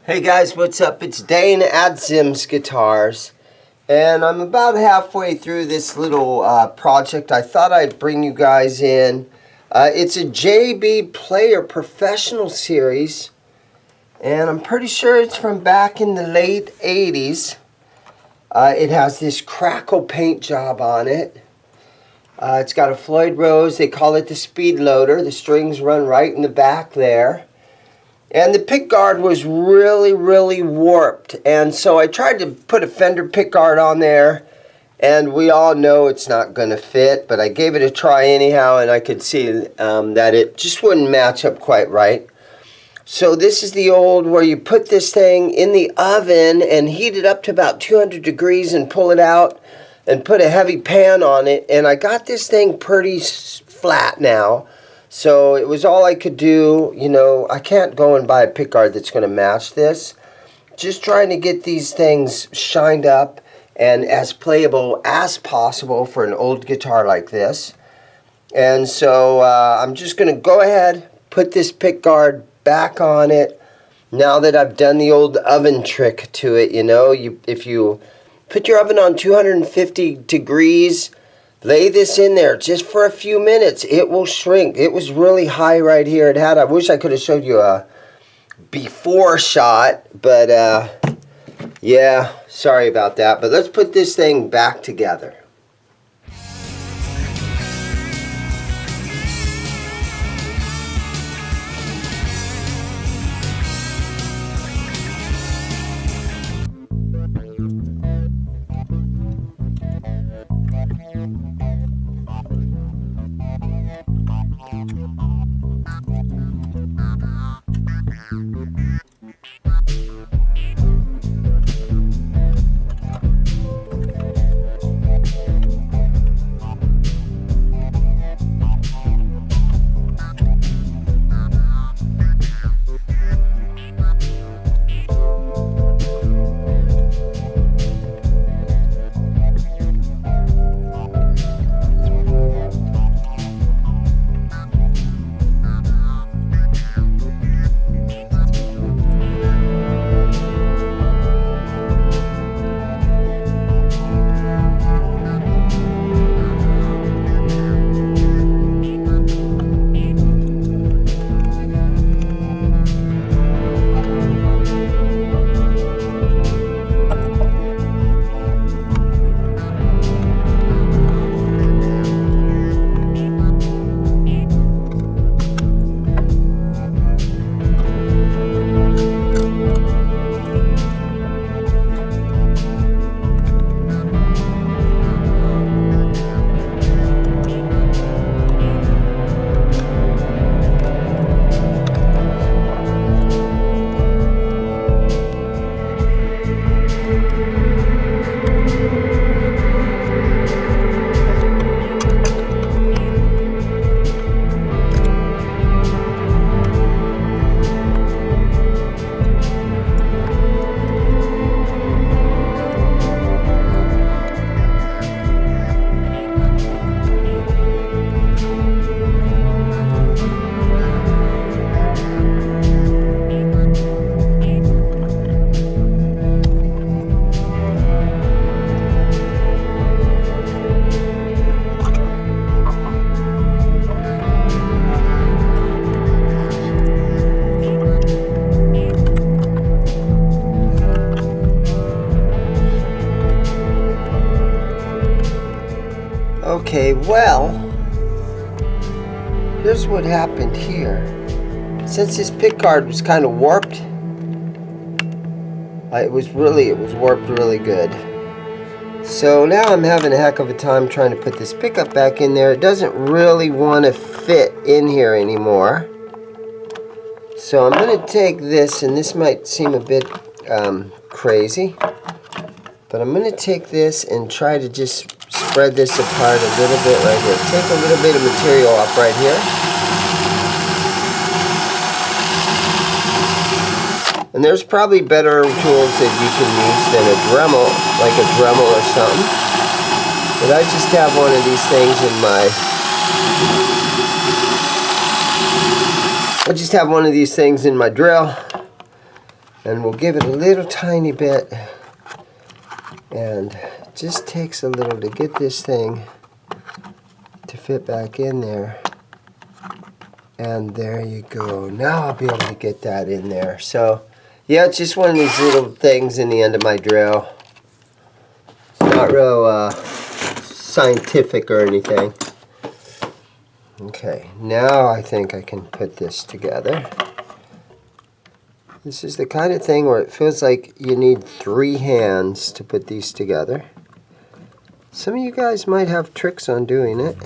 Hey guys, what's up? It's Dane at ZIMM'S Guitars, and I'm about halfway through this little project. I thought I'd bring you guys in. It's a JB Player Professional Series, and I'm pretty sure it's from back in the late 80s. It has this Crackle paint job on it. It's got a Floyd Rose. They call it the Speed Loader. The strings run right in the back there. And the pickguard was really warped. And so I tried to put a Fender pickguard on there. And we all know it's not going to fit. But I gave it a try anyhow. And I could see that it just wouldn't match up quite right. So this is the old where you put this thing in the oven and heat it up to about 200 degrees and pull it out and put a heavy pan on it. And I got this thing pretty flat now. So it was all I could do. You know, I can't go and buy a pickguard that's going to match this. Just trying to get these things shined up and as playable as possible for an old guitar like this. And so I'm just going to go ahead, put this pickguard back on it. Now that I've done the old oven trick to it, you know, if you put your oven on 250 degrees, lay this in there just for a few minutes. It will shrink. It was really high right here. I wish I could have showed you a before shot, but yeah, sorry about that. But let's put this thing back together. Okay, well, here's what happened here. Since this pickguard was kind of warped, it was warped really good. So now I'm having a heck of a time trying to put this pickup back in there. It doesn't really want to fit in here anymore. So I'm going to take this, and this might seem a bit crazy, but I'm going to take this and try to just spread this apart a little bit right here. Take a little bit of material off right here. And there's probably better tools that you can use than a Dremel, like a Dremel or something. But I just have one of these things in my I just have one of these things in my drill, And we'll give it a little tiny bit. And it just takes a little to get this thing to fit back in there. And there you go. Now I'll be able to get that in there. So, yeah, it's just one of these little things in the end of my drill. It's not real scientific or anything. Okay, now I think I can put this together. This is the kind of thing where it feels like you need 3 hands to put these together. Some of you guys might have tricks on doing it.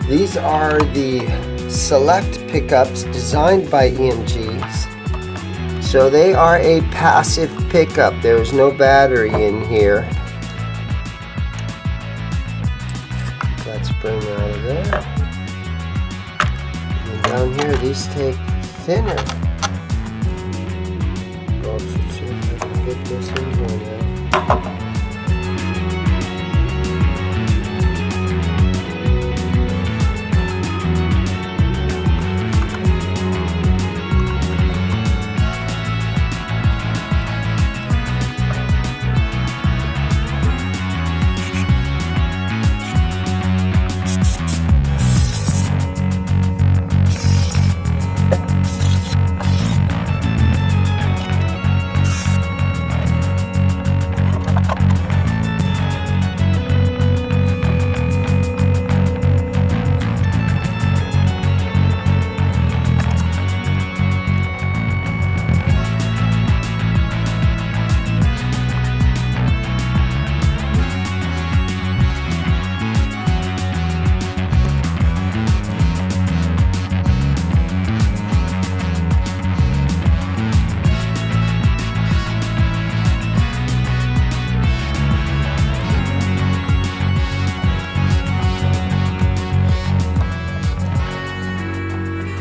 These are the select pickups designed by EMGs. So they are a passive pickup. There's no battery in here. That spring out of there. And down here, these take thinner. Let's see if I can get this in here now.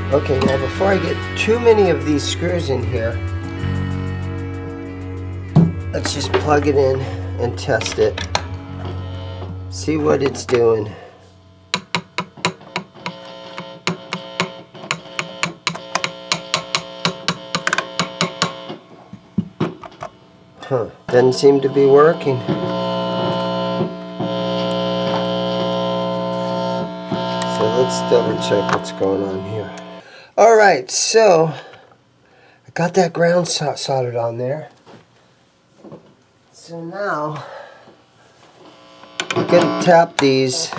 Okay, now before I get too many of these screws in here, let's just plug it in and test it. See what it's doing. Doesn't seem to be working. So let's double check what's going on here. Alright, so I got that ground soldered on there. So now we're going to tap these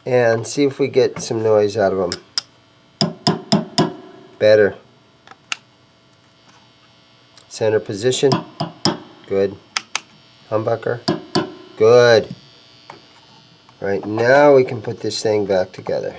and see if we get some noise out of them. Better. Center position. Good. Humbucker. Good. Right, now we can put this thing back together.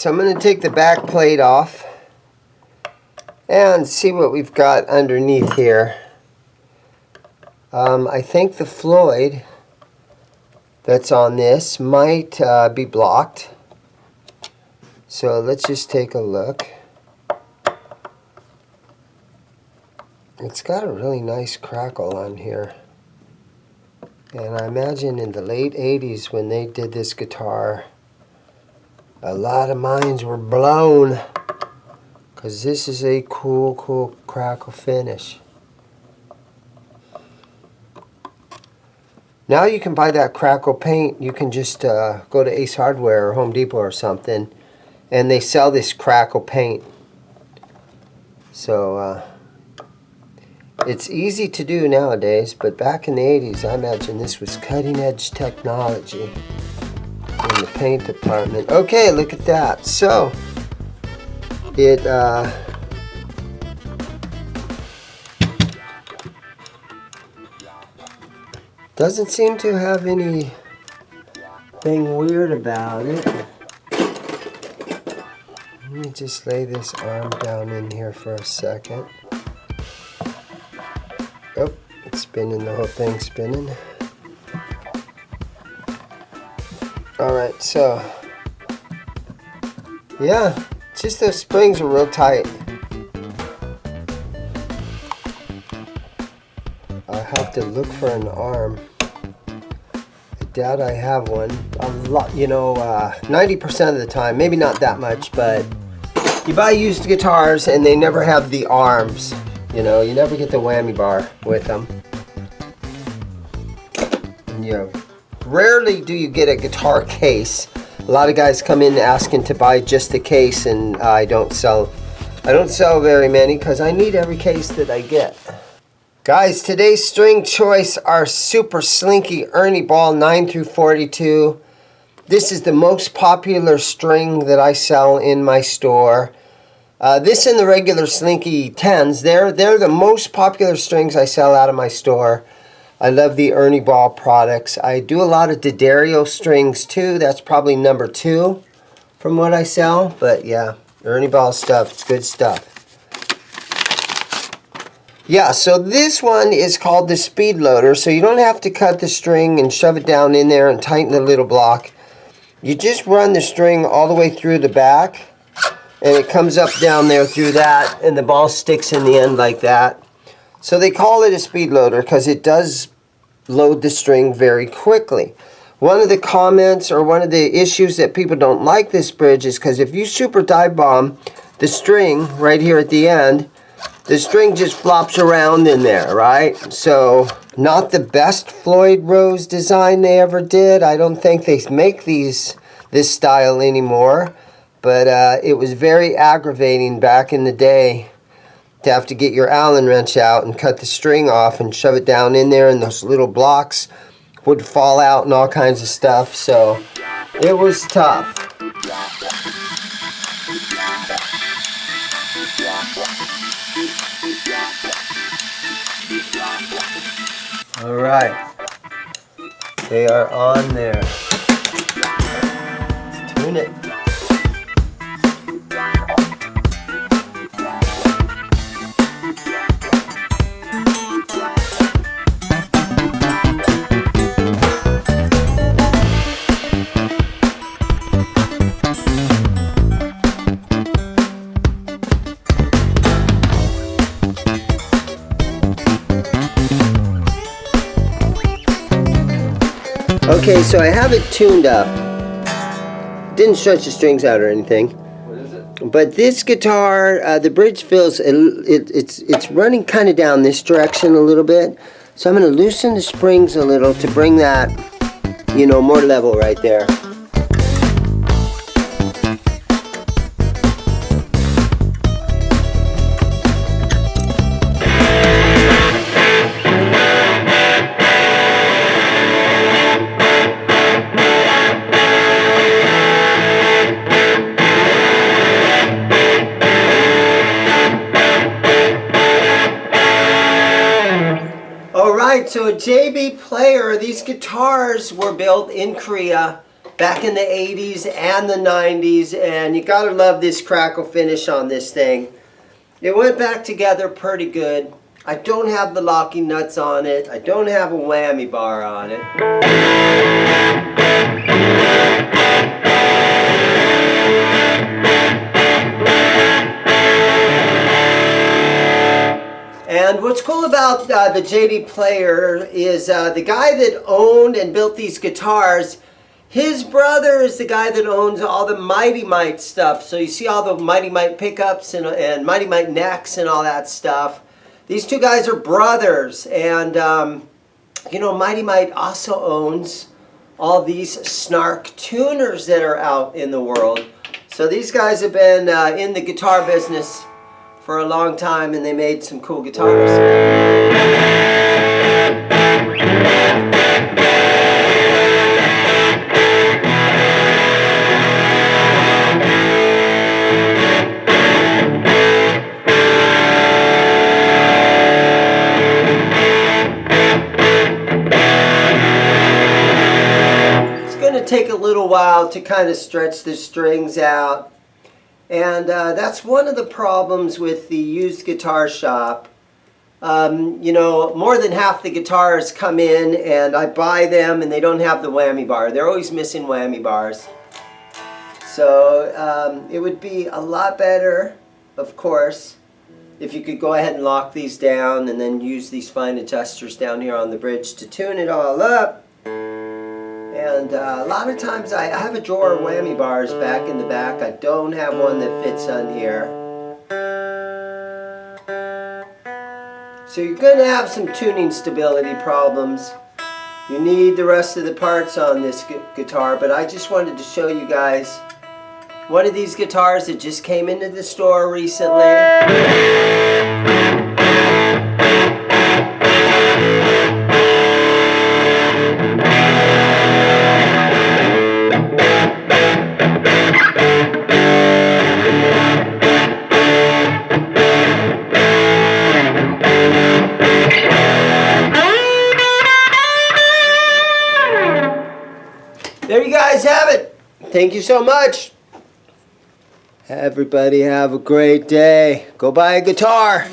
so I'm going to take the back plate off and see what we've got underneath here. I think the Floyd that's on this might be blocked. So let's just take a look. It's got a really nice crackle on here. And I imagine in the late 80s when they did this guitar, a lot of minds were blown. Because this is a cool crackle finish. Now you can buy that crackle paint. You can just go to Ace Hardware or Home Depot or something, and they sell this crackle paint. So it's easy to do nowadays, but back in the 80s, I imagine this was cutting edge technology in the paint department. Okay, look at that. So it doesn't seem to have anything weird about it. Let me just lay this arm down in here for a second. Oh, it's spinning, the whole thing's spinning. Alright, so yeah, just those springs are real tight. I have to look for an arm. I doubt I have one. A lot, 90% of the time, maybe not that much, but you buy used guitars and they never have the arms. You never get the whammy bar with them. And, rarely do you get a guitar case. A lot of guys come in asking to buy just the case, and I don't sell very many because I need every case that I get. Guys, today's string choice are Super Slinky Ernie Ball 9 through 42. This is the most popular string that I sell in my store. This and the regular Slinky 10s, they're the most popular strings I sell out of my store. I love the Ernie Ball products. I do a lot of D'Addario strings too. That's probably number 2 from what I sell. But yeah, Ernie Ball stuff, it's good stuff. Yeah, so this one is called the Speed Loader, so you don't have to cut the string and shove it down in there and tighten the little block. You just run the string all the way through the back, and it comes up down there through that, and the ball sticks in the end like that. So they call it a Speed Loader because it does load the string very quickly. One of the comments or one of the issues that people don't like this bridge is because if you super dive bomb the string right here at the end, the string just flops around in there, right? So, not the best Floyd Rose design they ever did. I don't think they make this style anymore. But it was very aggravating back in the day to have to get your Allen wrench out and cut the string off and shove it down in there, and those little blocks would fall out and all kinds of stuff. So, it was tough. All right, they are on there. Let's tune it. Okay, so I have it tuned up. Didn't stretch the strings out or anything. What is it? But this guitar, the bridge feels, it's running kind of down this direction a little bit. So I'm going to loosen the springs a little to bring that, more level right there. So a JB Player, these guitars were built in Korea, back in the 80s and the 90s, and you gotta love this crackle finish on this thing. It went back together pretty good. I don't have the locking nuts on it. I don't have a whammy bar on it. And what's cool about the JD Player is the guy that owned and built these guitars, his brother is the guy that owns all the Mighty Mite stuff. So you see all the Mighty Mite pickups and Mighty Mite necks and all that stuff. These two guys are brothers, and you know, Mighty Mite also owns all these Snark tuners that are out in the world. So these guys have been in the guitar business for a long time, and they made some cool guitars. It's going to take a little while to kind of stretch the strings out. And that's one of the problems with the used guitar shop. You know, more than half the guitars come in and I buy them and they don't have the whammy bar. They're always missing whammy bars. So it would be a lot better, of course, if you could go ahead and lock these down and then use these fine adjusters down here on the bridge to tune it all up. And a lot of times I have a drawer of whammy bars back in the back. I don't have one that fits on here. So you're going to have some tuning stability problems. You need the rest of the parts on this guitar, but I just wanted to show you guys one of these guitars that just came into the store recently. There you guys have it. Thank you so much. Everybody have a great day. Go buy a guitar.